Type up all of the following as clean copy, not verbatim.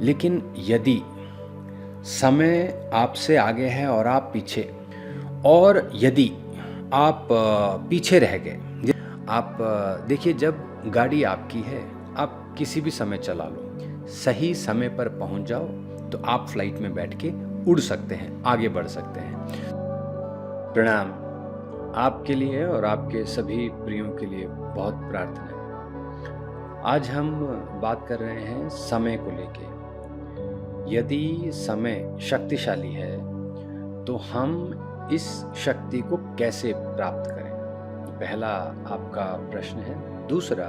लेकिन यदि समय आपसे आगे है और आप पीछे, और यदि आप पीछे रह गए, आप देखिए, जब गाड़ी आपकी है, आप किसी भी समय चला लो, सही समय पर पहुंच जाओ तो आप फ्लाइट में बैठ के उड़ सकते हैं, आगे बढ़ सकते हैं। प्रणाम आपके लिए और आपके सभी प्रियों के लिए बहुत प्रार्थना है। आज हम बात कर रहे हैं समय को लेके। यदि समय शक्तिशाली है तो हम इस शक्ति को कैसे प्राप्त करें, पहला आपका प्रश्न है। दूसरा,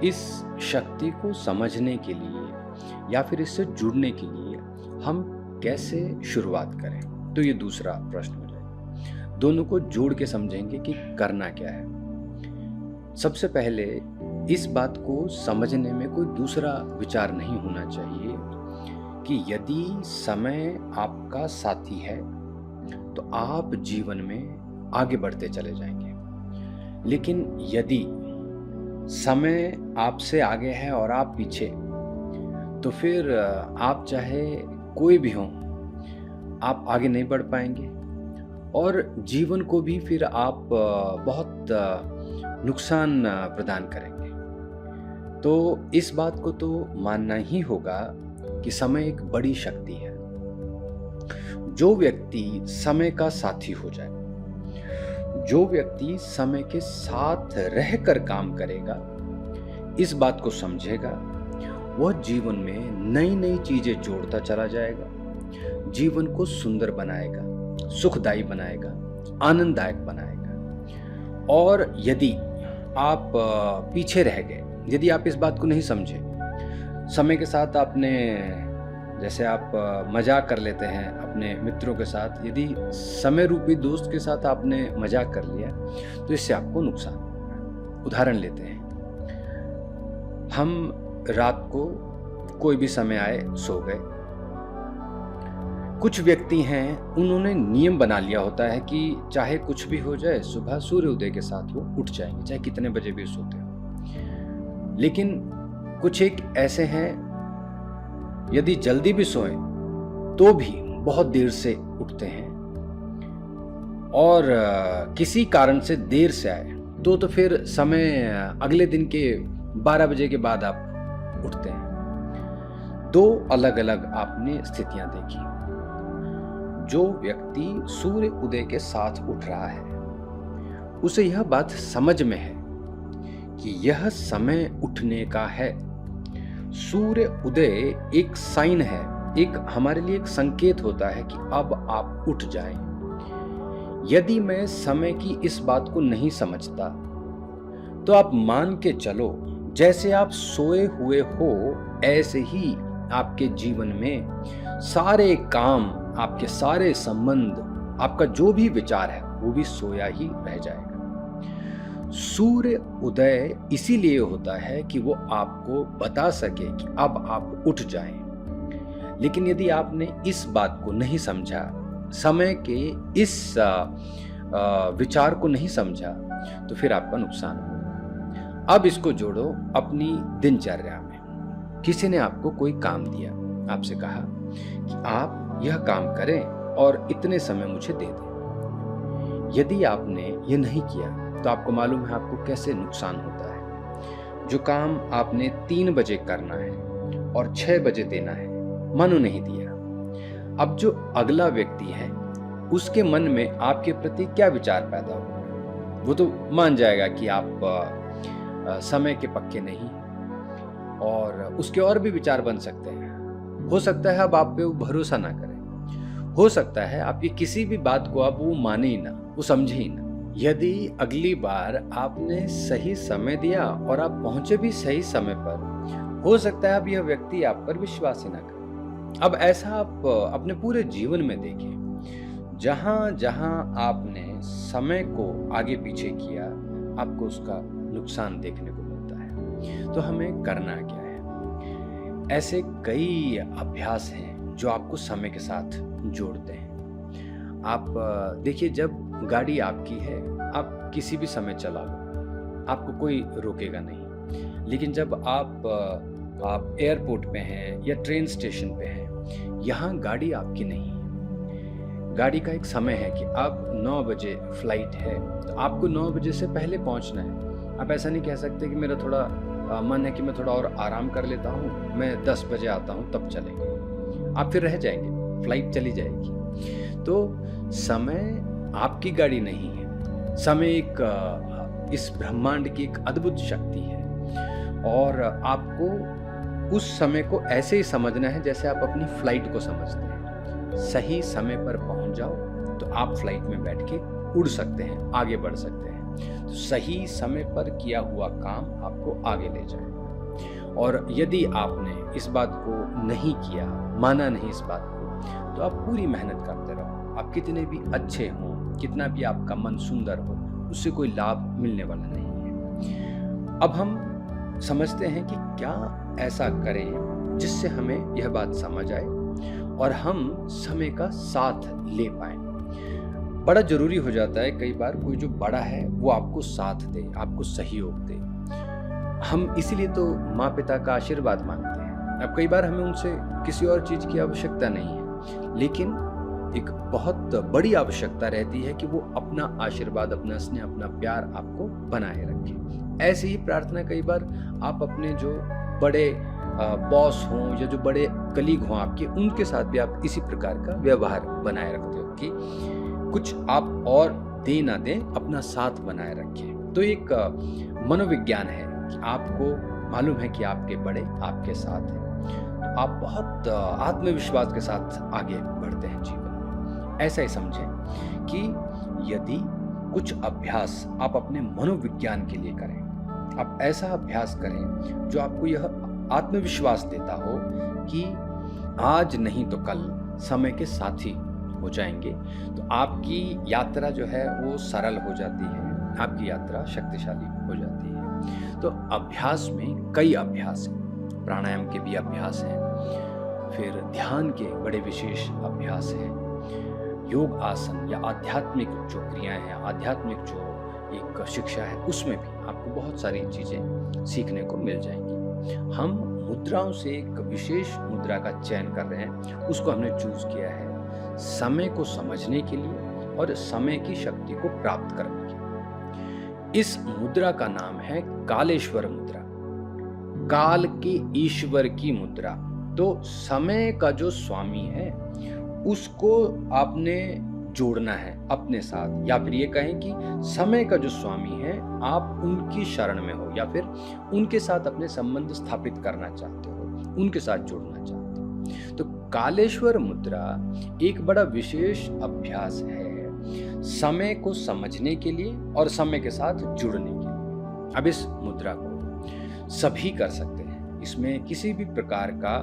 इस शक्ति को समझने के लिए या फिर इससे जुड़ने के लिए हम कैसे शुरुआत करें, तो ये दूसरा प्रश्न हो जाएगा। दोनों को जोड़ के समझेंगे कि करना क्या है। सबसे पहले इस बात को समझने में कोई दूसरा विचार नहीं होना चाहिए कि यदि समय आपका साथी है तो आप जीवन में आगे बढ़ते चले जाएंगे, लेकिन यदि समय आपसे आगे है और आप पीछे, तो फिर आप चाहे कोई भी हो, आप आगे नहीं बढ़ पाएंगे और जीवन को भी फिर आप बहुत नुकसान प्रदान करेंगे। तो इस बात को तो मानना ही होगा कि समय एक बड़ी शक्ति है। जो व्यक्ति समय का साथी हो जाए, जो व्यक्ति समय के साथ रहकर काम करेगा, इस बात को समझेगा, वह जीवन में नई नई चीजें जोड़ता चला जाएगा, जीवन को सुंदर बनाएगा, सुखदायी बनाएगा, आनंददायक बनाएगा। और यदि आप पीछे रह गए, यदि आप इस बात को नहीं समझे, समय के साथ आपने, जैसे आप मजाक कर लेते हैं अपने मित्रों के साथ, यदि समय रूपी दोस्त के साथ आपने मजाक कर लिया तो इससे आपको नुकसान होगा। उदाहरण लेते हैं, हम रात को कोई भी समय आए सो गए। कुछ व्यक्ति हैं, उन्होंने नियम बना लिया होता है कि चाहे कुछ भी हो जाए, सुबह सूर्योदय के साथ वो उठ जाएंगे, चाहे कितने बजे भी सोते हो। लेकिन कुछ एक ऐसे हैं, यदि जल्दी भी सोएं तो भी बहुत देर से उठते हैं, और किसी कारण से देर से आए तो फिर समय अगले दिन के 12 बजे के बाद आप उठते हैं। दो अलग अलग आपने स्थितियां देखी। जो व्यक्ति सूर्य उदय के साथ उठ रहा है, उसे यह बात समझ में है कि यह समय उठने का है। सूर्य उदय एक साइन है, एक हमारे लिए एक संकेत होता है कि अब आप उठ जाएं। यदि मैं समय की इस बात को नहीं समझता तो आप मान के चलो, जैसे आप सोए हुए हो ऐसे ही आपके जीवन में सारे काम, आपके सारे संबंध, आपका जो भी विचार है वो भी सोया ही रह जाएगा। सूर्य उदय इसीलिए होता है कि वो आपको बता सके कि अब आप उठ जाएं। लेकिन यदि आपने इस बात को नहीं समझा, समय के इस विचार को नहीं समझा, तो फिर आपका नुकसान होगा। अब इसको जोड़ो अपनी दिनचर्या में। किसी ने आपको कोई काम दिया, आपसे कहा कि आप यह काम करें और इतने समय मुझे दे दें। यदि आपने ये नहीं किया तो आपको मालूम है आपको कैसे नुकसान होता है। जो काम आपने 3 बजे करना है और 6 बजे देना है, मनु नहीं दिया। अब जो अगला व्यक्ति है, उसके मन में आपके प्रति क्या विचार पैदा होगा? वो तो मान जाएगा कि आप समय के पक्के नहीं, और उसके और भी विचार बन सकते हैं। हो सकता है अब आप पे वो भरोसा ना करे, हो सकता है आपकी किसी भी बात को अब वो माने ही ना, वो समझे ही ना। यदि अगली बार आपने सही समय दिया और आप पहुंचे भी सही समय पर, हो सकता है अब यह व्यक्ति आप पर विश्वास ही ना करे। अब ऐसा आप अपने पूरे जीवन में देखें, जहां जहां आपने समय को आगे पीछे किया, आपको उसका नुकसान देखने को मिलता है। तो हमें करना क्या है? ऐसे कई अभ्यास हैं जो आपको समय के साथ जोड़ते हैं। आप देखिए, जब गाड़ी आपकी है, आप किसी भी समय चला लो, आपको कोई रोकेगा नहीं। लेकिन जब आप आप एयरपोर्ट पे हैं या ट्रेन स्टेशन पे हैं, यहाँ गाड़ी आपकी नहीं है। गाड़ी का एक समय है कि आप 9 बजे फ्लाइट है, तो आपको 9 बजे से पहले पहुँचना है। आप ऐसा नहीं कह सकते कि मेरा थोड़ा मन है कि मैं थोड़ा और आराम कर लेता हूँ, मैं 10 बजे आता हूँ तब चलेंगे। आप फिर रह जाएँगे, फ्लाइट चली जाएगी। तो समय आपकी गाड़ी नहीं है। समय इस ब्रह्मांड की एक अद्भुत शक्ति है और आपको उस समय को ऐसे ही समझना है जैसे आप अपनी फ्लाइट को समझते हैं। सही समय पर पहुंच जाओ तो आप फ्लाइट में बैठ के उड़ सकते हैं, आगे बढ़ सकते हैं। तो सही समय पर किया हुआ काम आपको आगे ले जाएगा। और यदि आपने इस बात को नहीं किया, माना नहीं इस बात को, तो आप पूरी मेहनत करते रहो। आप कितने भी अच्छे हों, कितना भी आपका मन सुंदर हो, उससे कोई लाभ मिलने वाला नहीं है। अब हम समझते हैं कि क्या ऐसा करें जिससे हमें यह बात समझ आए और हम समय का साथ ले पाएं। बड़ा जरूरी हो जाता है कई बार कोई जो बड़ा है वो आपको साथ दे, आपको सहयोग दे। हम इसीलिए तो माँ पिता का आशीर्वाद मांगते हैं। अब कई बार हमें उनसे किसी और चीज की आवश्यकता नहीं है, लेकिन एक बहुत बड़ी आवश्यकता रहती है कि वो अपना आशीर्वाद, अपना स्नेह, अपना प्यार आपको बनाए रखे। ऐसी ही प्रार्थना कई बार आप अपने जो बड़े बॉस हों या जो बड़े कलीग हों आपके, उनके साथ भी आप इसी प्रकार का व्यवहार बनाए रखते हो कि कुछ आप और दे ना दें, अपना साथ बनाए रखें। तो एक मनोविज्ञान है कि आपको मालूम है कि आपके बड़े आपके साथ हैं, तो आप बहुत आत्मविश्वास के साथ आगे बढ़ते हैं जीवन में। ऐसा ही समझें कि यदि कुछ अभ्यास आप अपने मनोविज्ञान के लिए करें, आप ऐसा अभ्यास करें जो आपको यह आत्मविश्वास देता हो कि आज नहीं तो कल समय के साथी हो जाएंगे, तो आपकी यात्रा जो है वो सरल हो जाती है, आपकी यात्रा शक्तिशाली हो जाती है। तो अभ्यास में कई अभ्यास हैं, प्राणायाम के भी अभ्यास हैं, फिर ध्यान के बड़े विशेष अभ्यास हैं, योग आसन या आध्यात्मिक जो क्रियाएं हैं, आध्यात्मिक जो एक शिक्षा है, उसमें भी आपको बहुत सारी चीजें सीखने को मिल जाएंगी। हम मुद्राओं से एक विशेष मुद्रा का चयन कर रहे हैं, उसको हमने चूज किया है समय को समझने के लिए और समय की शक्ति को प्राप्त करने के लिए। इस मुद्रा का नाम है कालेश्वर मुद्रा, काल के ईश्वर की मुद्रा। तो समय का जो स्वामी है उसको आपने जोड़ना है अपने साथ, या फिर ये कहें कि समय का जो स्वामी है आप उनकी शरण में हो, या फिर उनके साथ अपने संबंध स्थापित करना चाहते हो, उनके साथ जुड़ना चाहते हो। तो कालेश्वर मुद्रा एक बड़ा विशेष अभ्यास है समय को समझने के लिए और समय के साथ जुड़ने के लिए। अब इस मुद्रा को सभी कर सकते हैं, इसमें किसी भी प्रकार का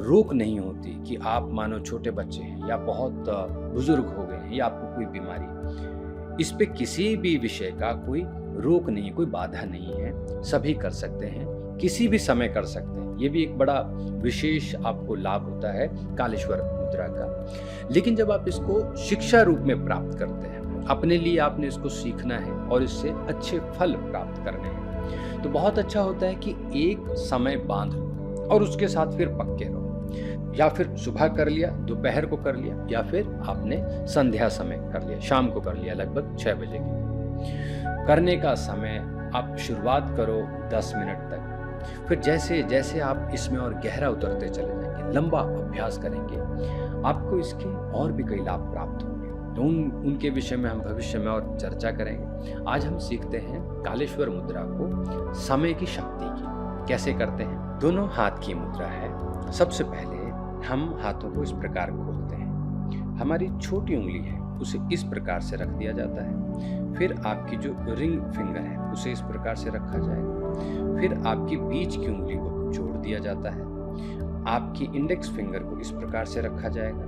रोक नहीं होती कि आप मानो छोटे बच्चे हैं या बहुत बुजुर्ग हो गए हैं या आपको कोई बीमारी, इस पे किसी भी विषय का कोई रोक नहीं, कोई बाधा नहीं है। सभी कर सकते हैं, किसी भी समय कर सकते हैं। ये भी एक बड़ा विशेष आपको लाभ होता है कालेश्वर मुद्रा का। लेकिन जब आप इसको शिक्षा रूप में प्राप्त करते हैं, अपने लिए आपने इसको सीखना है और इससे अच्छे फल प्राप्त करने हैं, तो बहुत अच्छा होता है कि एक समय बांध लो और उसके साथ फिर पक्के रहो। या फिर सुबह कर लिया, दोपहर को कर लिया, या फिर आपने संध्या समय कर लिया, शाम को कर लिया, लगभग 6 बजे की करने का समय आप शुरुआत करो 10 मिनट तक। फिर जैसे जैसे आप इसमें और गहरा उतरते चले जाएंगे, लंबा अभ्यास करेंगे, आपको इसके और भी कई लाभ प्राप्त होंगे। तो उनके विषय में हम भविष्य में और चर्चा करेंगे। आज हम सीखते हैं कालेश्वर मुद्रा को समय की शक्ति की कैसे करते हैं। दोनों हाथ की मुद्रा है। सबसे पहले हम हाथों को इस प्रकार खोलते हैं, हमारी छोटी उंगली है उसे इस प्रकार से रख दिया जाता है, फिर आपकी जो रिंग फिंगर है उसे इस प्रकार से रखा जाएगा, फिर आपकी बीच की उंगली को जोड़ दिया जाता है, आपकी इंडेक्स फिंगर को इस प्रकार से रखा जाएगा,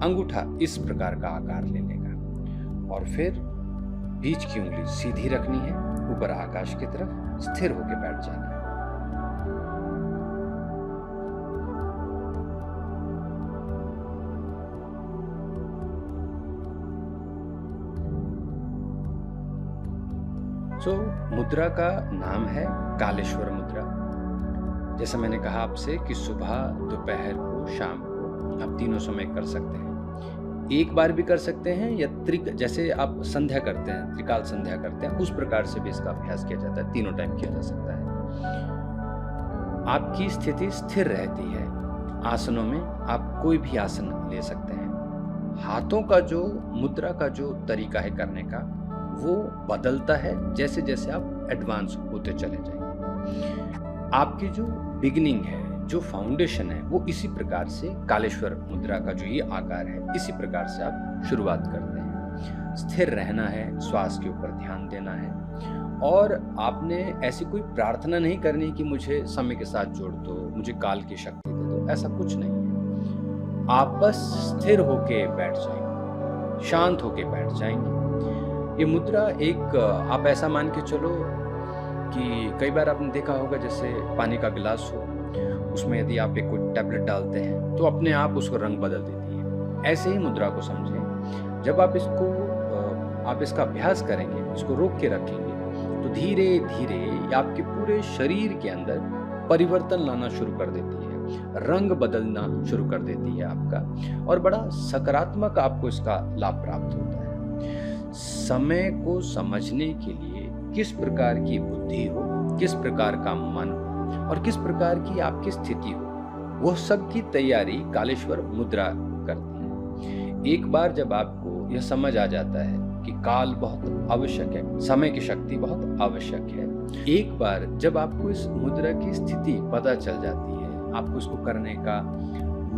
अंगूठा इस प्रकार का आकार ले लेगा और फिर बीच की उंगली सीधी रखनी है, ऊपर आकाश की तरफ स्थिर होकर बैठ जाना है। मुद्रा का नाम है कालेश्वर मुद्रा। जैसा मैंने कहा आपसे कि सुबह, दोपहर को, शाम को आप तीनों समय कर सकते हैं। एक बार भी कर सकते हैं या जैसे आप संध्या करते हैं, त्रिकाल संध्या करते हैं, उस प्रकार से भी इसका अभ्यास किया जाता है, तीनों टाइम किया जा सकता है। आपकी स्थिति स्थिर रहती है। आसनों में आप कोई भी आसन ले सकते हैं। हाथों का जो मुद्रा का जो तरीका है करने का, वो बदलता है जैसे जैसे आप एडवांस होते चले जाएंगे। आपकी जो बिगिनिंग है, जो फाउंडेशन है, वो इसी प्रकार से कालेश्वर मुद्रा का जो ये आकार है, इसी प्रकार से आप शुरुआत करते हैं। स्थिर रहना है, श्वास के ऊपर ध्यान देना है, और आपने ऐसी कोई प्रार्थना नहीं करनी कि मुझे समय के साथ जोड़ दो, मुझे काल की शक्ति दे दो, ऐसा कुछ नहीं है। आप बस स्थिर होके बैठ जाएंगे, शांत होके बैठ जाएंगे। ये मुद्रा एक आप ऐसा मान के चलो कि कई बार आपने देखा होगा, जैसे पानी का गिलास हो, उसमें यदि आप एक कोई टैबलेट डालते हैं तो अपने आप उसको रंग बदल देती है। ऐसे ही मुद्रा को समझें। जब आप इसका अभ्यास करेंगे, इसको रोक के रखेंगे, तो धीरे धीरे ये आपके पूरे शरीर के अंदर परिवर्तन लाना शुरू कर देती है, रंग बदलना शुरू कर देती है आपका, और बड़ा सकारात्मक आपको इसका लाभ प्राप्त होता है। समय को समझने के लिए किस प्रकार की बुद्धि हो, किस प्रकार का मन हो, और किस प्रकार की आपकी स्थिति हो, वह सब की तैयारी कालेश्वर मुद्रा करती है। एक बार जब आपको यह समझ आ जाता है कि काल बहुत आवश्यक है, समय की शक्ति बहुत आवश्यक है, एक बार जब आपको इस मुद्रा की स्थिति पता चल जाती है, आपको इसको करने का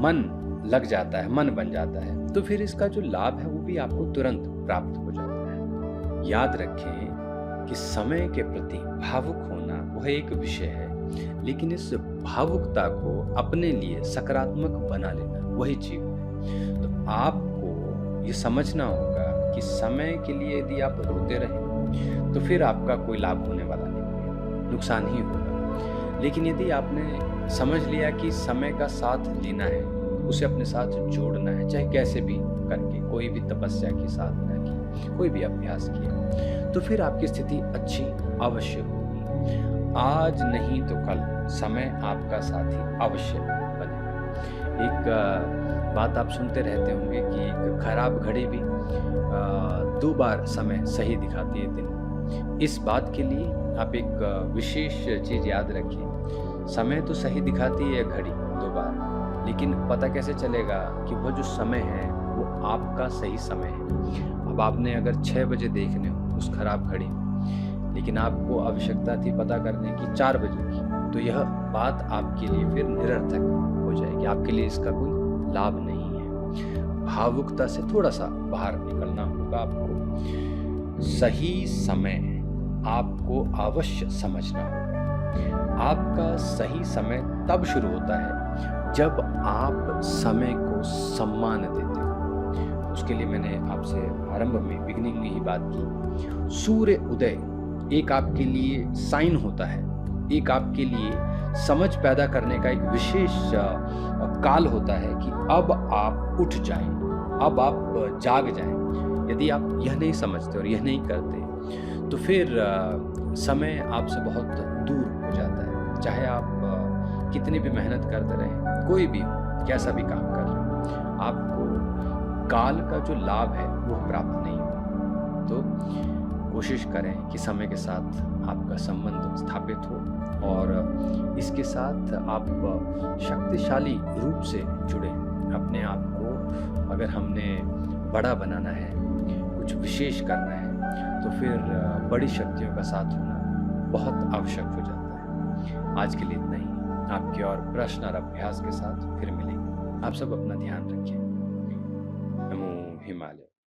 मन लग जाता है, मन बन जाता है, तो फिर इसका जो लाभ है वो भी आपको तुरंत प्राप्त हो जाता है। याद रखें कि समय के प्रति भावुक होना वह एक विषय है, लेकिन इस भावुकता को अपने लिए सकारात्मक बना लेना वही चीज है। तो आपको ये समझना होगा कि समय के लिए यदि आप रोते रहें तो फिर आपका कोई लाभ होने वाला नहीं है, नुकसान ही होगा। लेकिन यदि आपने समझ लिया कि समय का साथ लेना है, उसे अपने साथ जोड़ना है, चाहे कैसे भी करके, कोई भी तपस्या की, साधना की, कोई भी अभ्यास किया, तो फिर आपकी स्थिति अच्छी अवश्य होगी। आज नहीं तो कल समय आपका साथी अवश्य बनेगा। एक बात आप सुनते रहते होंगे कि एक खराब घड़ी भी 2 बार समय सही दिखाती है दिन। इस बात के लिए आप एक विशेष चीज याद रखिए, समय तो सही दिखाती है घड़ी 2 बार, लेकिन पता कैसे चलेगा कि वो जो समय है वो आपका सही समय है। अब आपने अगर 6 बजे देखने हो उस खराब घड़ी में, लेकिन आपको आवश्यकता थी पता करने की 4 बजे की, तो यह बात आपके लिए फिर निरर्थक हो जाएगी, आपके लिए इसका कोई लाभ नहीं है। भावुकता से थोड़ा सा बाहर निकलना होगा आपको। सही समय आपको अवश्य समझना होगा। आपका सही समय तब शुरू होता है जब आप समय को सम्मान देते हो। उसके लिए मैंने आपसे आरंभ में, बिगिनिंग में ही बात की। सूर्य उदय एक आपके लिए साइन होता है, एक आपके लिए समझ पैदा करने का एक विशेष काल होता है कि अब आप उठ जाएं, अब आप जाग जाएं। यदि आप यह नहीं समझते और यह नहीं करते तो फिर समय आपसे बहुत दूर हो जाता है। चाहे आप कितनी भी मेहनत करते रहें, कोई भी कैसा भी काम कर रहे हो, आपको काल का जो लाभ है वो प्राप्त नहीं होगा। तो कोशिश करें कि समय के साथ आपका संबंध स्थापित हो, और इसके साथ आप शक्तिशाली रूप से जुड़े। अपने आप को अगर हमने बड़ा बनाना है, कुछ विशेष करना है, तो फिर बड़ी शक्तियों का साथ होना बहुत आवश्यक हो जाता है। आज के लिए इतना ही। आपके और प्रश्न और अभ्यास के साथ फिर मिलेंगे। आप सब अपना ध्यान रखें। नमो हिमालय।